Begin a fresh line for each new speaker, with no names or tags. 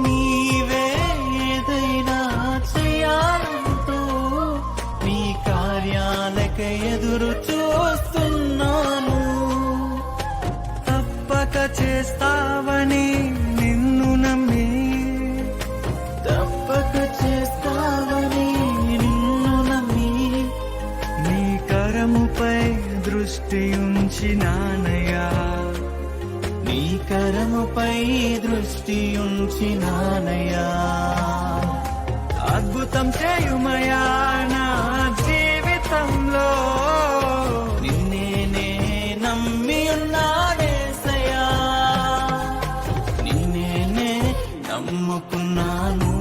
నీవే ఏదైనా చేయాలంటూ నీ కార్యాలకై ఎదురు చూస్తున్నాను. తప్పక చేస్తావని నిన్ను నమ్మి, తప్పక చేస్తావని నిన్ను నమ్మి నీ కరముపై దృష్టి ఉంచినానయ్యా, నీ కరముపై దృష్టి ఉంచినానయ్యా. అద్భుతం చేయుమయా నా జీవితంలో, నిన్నే నమ్మి ఉన్నానేసయ్యా, నిన్నే నమ్ముకున్నాను.